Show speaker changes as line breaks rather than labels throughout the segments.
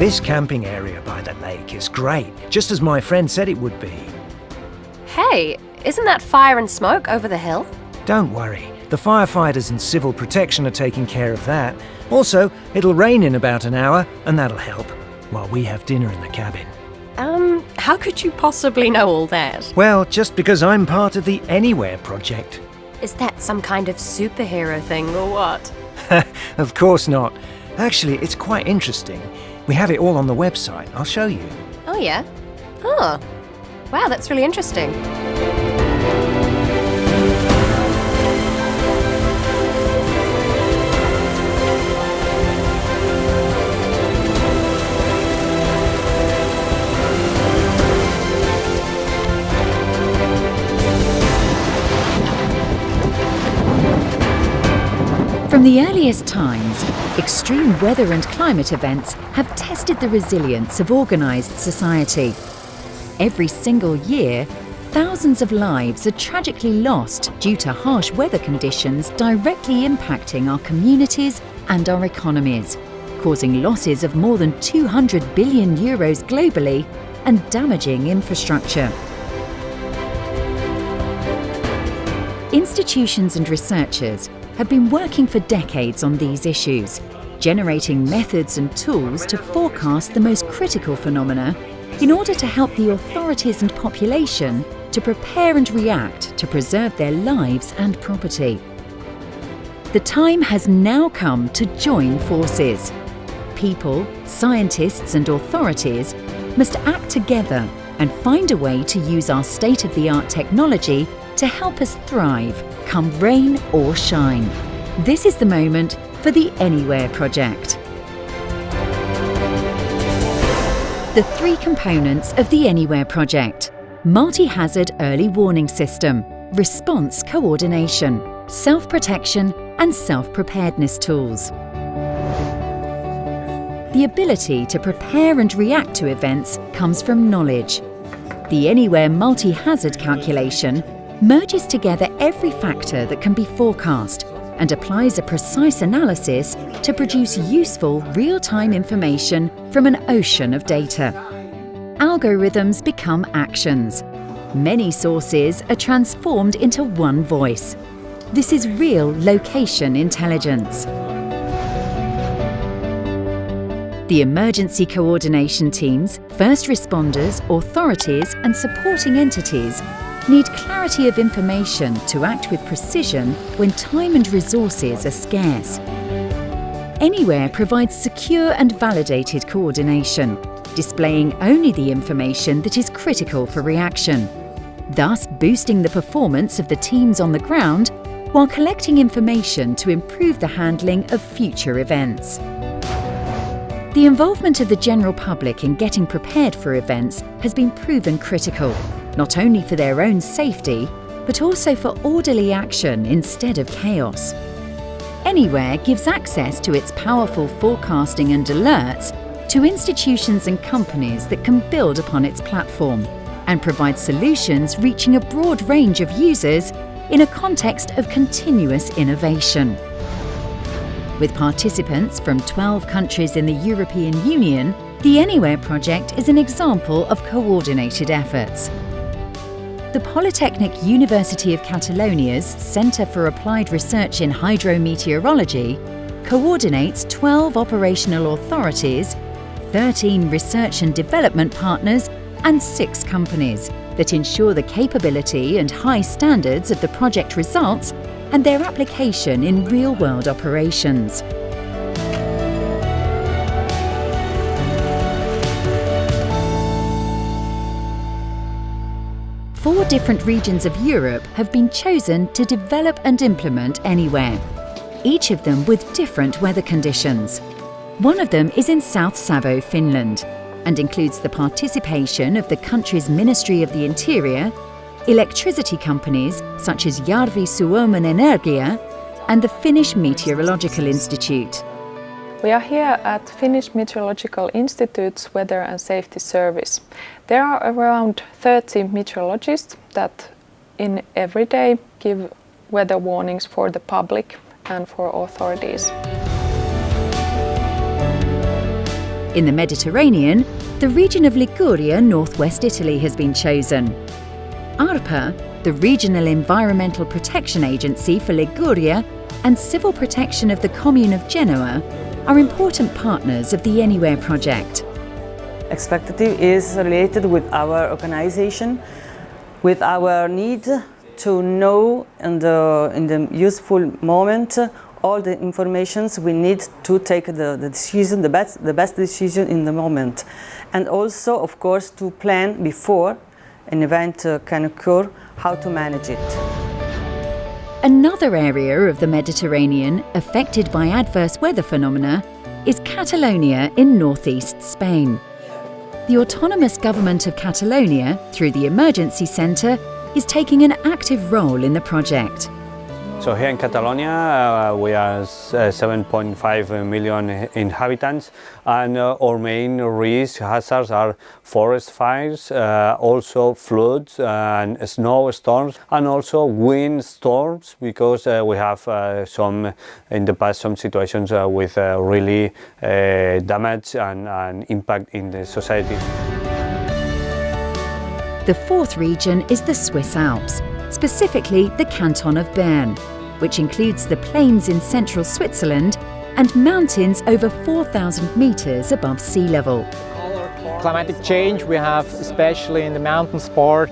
This camping area by the lake is great, just as my friend said it would be.
Hey, isn't that fire and smoke over the hill?
Don't worry, the firefighters and civil protection are taking care of that. Also, it'll rain in about an hour, and that'll help, while we have dinner in the cabin.
How could you possibly know all that?
Well, just because I'm part of the Anywhere project.
Is that some kind of superhero thing or what?
Of course not. Actually, it's quite interesting. We have it all on the website. I'll show you.
Oh yeah? Oh, wow, that's really interesting.
From the earliest times, extreme weather and climate events have tested the resilience of organised society. Every single year, thousands of lives are tragically lost due to harsh weather conditions directly impacting our communities and our economies, causing losses of more than 200 billion euros globally and damaging infrastructure. Institutions and researchers have been working for decades on these issues, generating methods and tools to forecast the most critical phenomena in order to help the authorities and population to prepare and react to preserve their lives and property. The time has now come to join forces. People, scientists and authorities must act together and find a way to use our state-of-the-art technology to help us thrive, come rain or shine. This is the moment for the Anywhere project. The three components of the Anywhere project: multi-hazard early warning system, response coordination, self-protection and self-preparedness tools. The ability to prepare and react to events comes from knowledge. The Anywhere multi-hazard calculation merges together every factor that can be forecast and applies a precise analysis to produce useful real-time information from an ocean of data. Algorithms become actions. Many sources are transformed into one voice. This is real location intelligence. The emergency coordination teams, first responders, authorities and supporting entities need clarity of information to act with precision when time and resources are scarce. Anywhere provides secure and validated coordination, displaying only the information that is critical for reaction, thus boosting the performance of the teams on the ground while collecting information to improve the handling of future events. The involvement of the general public in getting prepared for events has been proven critical, not only for their own safety, but also for orderly action instead of chaos. Anywhere gives access to its powerful forecasting and alerts to institutions and companies that can build upon its platform and provide solutions reaching a broad range of users in a context of continuous innovation. With participants from 12 countries in the European Union, the Anywhere project is an example of coordinated efforts. The Polytechnic University of Catalonia's Centre for Applied Research in Hydrometeorology coordinates 12 operational authorities, 13 research and development partners and 6 companies that ensure the capability and high standards of the project results and their application in real-world operations. Four different regions of Europe have been chosen to develop and implement Anywhere, each of them with different weather conditions. One of them is in South Savo, Finland, and includes the participation of the country's Ministry of the Interior, electricity companies such as Järvi-Suomen Energia, and the Finnish Meteorological Institute.
We are here at Finnish Meteorological Institute's Weather and Safety Service. There are around 30 meteorologists that in every day give weather warnings for the public and for authorities.
In the Mediterranean, the region of Liguria, northwest Italy, has been chosen. ARPA, the Regional Environmental Protection Agency for Liguria, and Civil Protection of the Commune of Genoa are important partners of the Anywhere project.
Expectative is related with our organization, with our need to know in the useful moment all the informations we need to take the decision, the best decision in the moment. And also, of course, to plan before an event can occur, how to manage it.
Another area of the Mediterranean affected by adverse weather phenomena is Catalonia in northeast Spain. The autonomous government of Catalonia, through the Emergency Centre, is taking an active role in the project.
So here in Catalonia we are 7.5 million inhabitants, and our main risk hazards are forest fires, also floods and snowstorms, and also wind storms, because we have in the past some situations with really damage and impact in the society.
The fourth region is the Swiss Alps, specifically the canton of Bern, which includes the plains in central Switzerland and mountains over 4,000 metres above sea level.
Climatic change we have, especially in the mountain sport,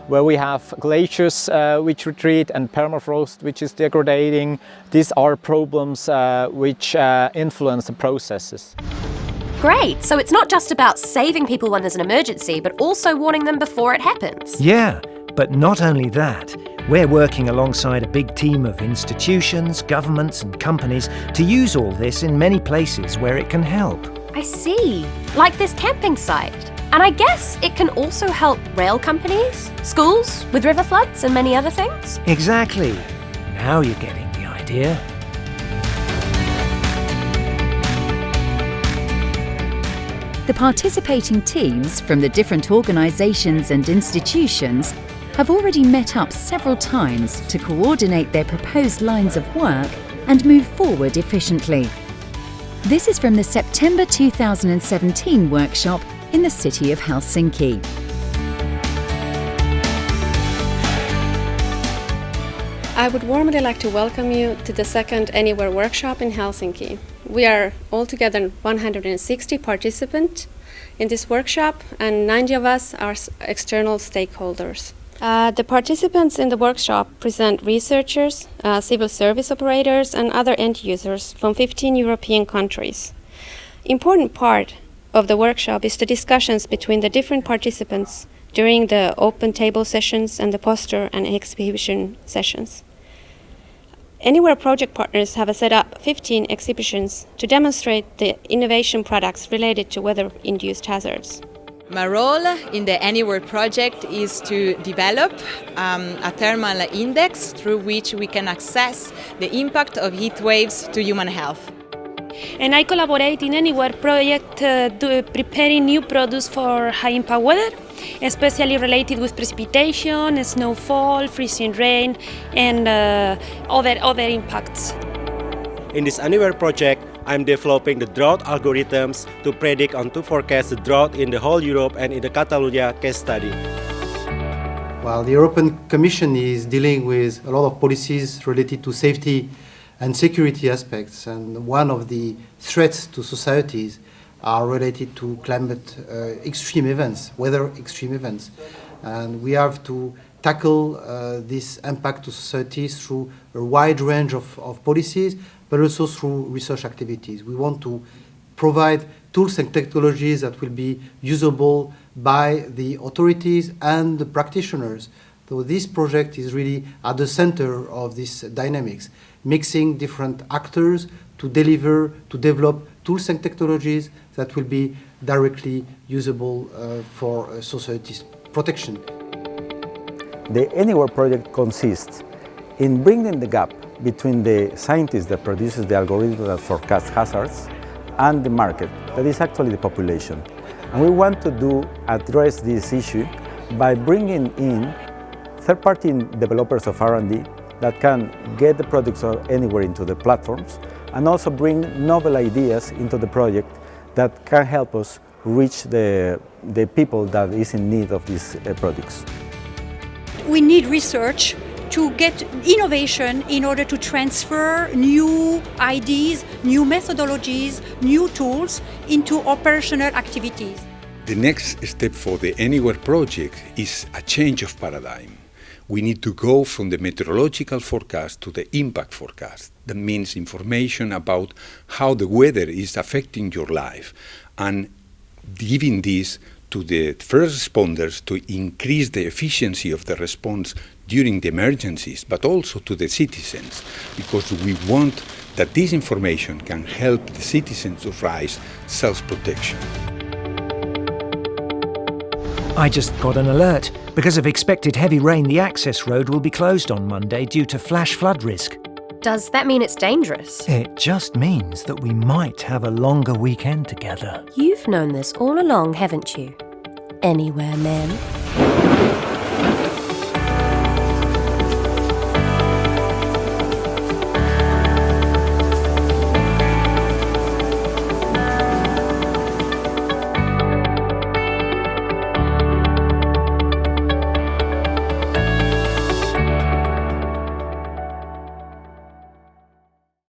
where we have glaciers which retreat and permafrost which is degrading. These are problems which influence the processes.
Great, so it's not just about saving people when there's an emergency, but also warning them before it happens.
Yeah, but not only that. We're working alongside a big team of institutions, governments and companies to use all this in many places where it can help.
I see, like this camping site. And I guess it can also help rail companies, schools with river floods and many other things.
Exactly. Now you're getting the idea.
The participating teams from the different organisations and institutions have already met up several times to coordinate their proposed lines of work and move forward efficiently. This is from the September 2017 workshop in the city of Helsinki.
I would warmly like to welcome you to the second Anywhere workshop in Helsinki. We are altogether 160 participants in this workshop, and 90 of us are external stakeholders. The participants in the workshop present researchers, civil service operators and other end users from 15 European countries. Important part of the workshop is the discussions between the different participants during the open table sessions and the poster and exhibition sessions. Anywhere project partners have set up 15 exhibitions to demonstrate the innovation products related to weather-induced hazards.
My role in the Anywhere project is to develop a thermal index through which we can assess the impact of heat waves to human health.
And I collaborate in Anywhere project preparing new products for high impact weather, especially related with precipitation, snowfall, freezing rain and other impacts.
In this Anywhere project, I'm developing the drought algorithms to predict and to forecast the drought in the whole Europe and in the Catalonia case study.
Well, the European Commission is dealing with a lot of policies related to safety and security aspects, and one of the threats to societies are related to climate extreme events, weather extreme events. And we have to tackle this impact to societies through a wide range of policies, but also through research activities. We want to provide tools and technologies that will be usable by the authorities and the practitioners. So this project is really at the center of this dynamics, mixing different actors to develop tools and technologies that will be directly usable for society's protection.
The Anywhere project consists in bringing the gap between the scientist that produces the algorithm that forecasts hazards and the market, that is actually the population. And we want to address this issue by bringing in third-party developers of R&D that can get the products of Anywhere into the platforms, and also bring novel ideas into the project that can help us reach the people that is in need of these products.
We need research to get innovation in order to transfer new ideas, new methodologies, new tools into operational activities.
The next step for the Anywhere project is a change of paradigm. We need to go from the meteorological forecast to the impact forecast. That means information about how the weather is affecting your life and giving this to the first responders to increase the efficiency of the response during the emergencies, but also to the citizens, because we want that this information can help the citizens to raise self-protection.
I just got an alert. Because of expected heavy rain, the access road will be closed on Monday due to flash flood risk.
Does that mean it's dangerous?
It just means that we might have a longer weekend together.
You've known this all along, haven't you? Anywhere, men.